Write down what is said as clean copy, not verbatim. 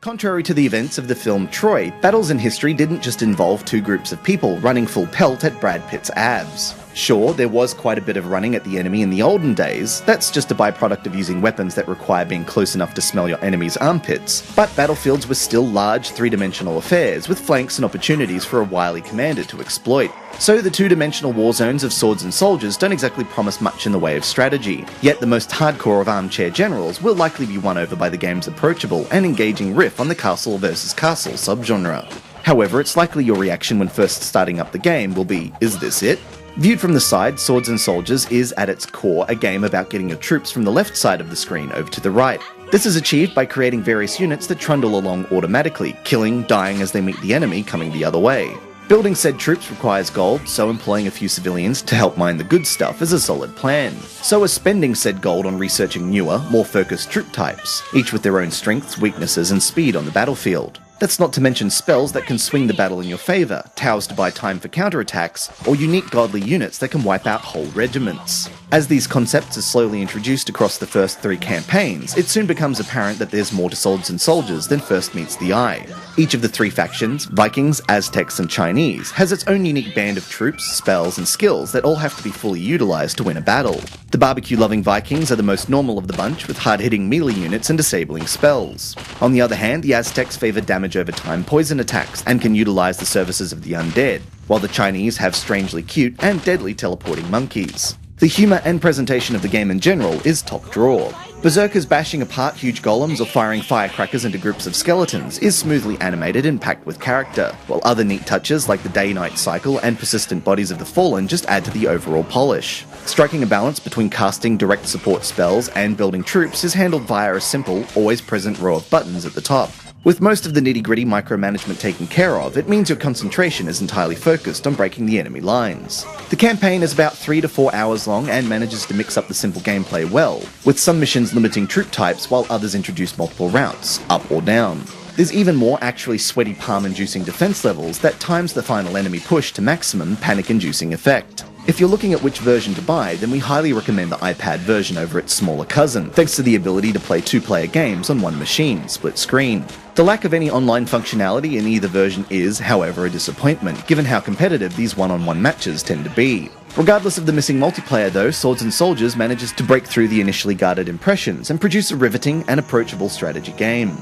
Contrary to the events of the film Troy, battles in history didn't just involve two groups of people running full pelt at Brad Pitt's abs. Sure, there was quite a bit of running at the enemy in the olden days, that's just a byproduct of using weapons that require being close enough to smell your enemy's armpits, but battlefields were still large, three-dimensional affairs with flanks and opportunities for a wily commander to exploit. So the two-dimensional war zones of swords and soldiers don't exactly promise much in the way of strategy, yet the most hardcore of armchair generals will likely be won over by the game's approachable and engaging riff on the castle versus castle subgenre. However, it's likely your reaction when first starting up the game will be, is this it? Viewed from the side, Swords and Soldiers is at its core a game about getting your troops from the left side of the screen over to the right. This is achieved by creating various units that trundle along automatically, killing, dying as they meet the enemy coming the other way. Building said troops requires gold, so employing a few civilians to help mine the good stuff is a solid plan. So is spending said gold on researching newer, more focused troop types, each with their own strengths, weaknesses and speed on the battlefield. That's not to mention spells that can swing the battle in your favour, towers to buy time for counterattacks, or unique godly units that can wipe out whole regiments. As these concepts are slowly introduced across the first 3 campaigns, it soon becomes apparent that there's more to Swords and Soldiers than first meets the eye. Each of the 3 factions, Vikings, Aztecs and Chinese, has its own unique band of troops, spells and skills that all have to be fully utilised to win a battle. The barbecue-loving Vikings are the most normal of the bunch, with hard-hitting melee units and disabling spells. On the other hand, the Aztecs favour damage over time poison attacks and can utilise the services of the undead, while the Chinese have strangely cute and deadly teleporting monkeys. The humour and presentation of the game in general is top draw. Berserkers bashing apart huge golems or firing firecrackers into groups of skeletons is smoothly animated and packed with character, while other neat touches like the day-night cycle and persistent bodies of the fallen just add to the overall polish. Striking a balance between casting direct support spells and building troops is handled via a simple, always present row of buttons at the top. With most of the nitty-gritty micromanagement taken care of, it means your concentration is entirely focused on breaking the enemy lines. The campaign is about 3 to 4 hours long and manages to mix up the simple gameplay well, with some missions limiting troop types while others introduce multiple routes, up or down. There's even more actually sweaty palm-inducing defense levels that times the final enemy push to maximum panic-inducing effect. If you're looking at which version to buy, then we highly recommend the iPad version over its smaller cousin, thanks to the ability to play 2-player games on one machine, split screen. The lack of any online functionality in either version is, however, a disappointment, given how competitive these one-on-one matches tend to be. Regardless of the missing multiplayer though, Swords and Soldiers manages to break through the initially guarded impressions and produce a riveting and approachable strategy game.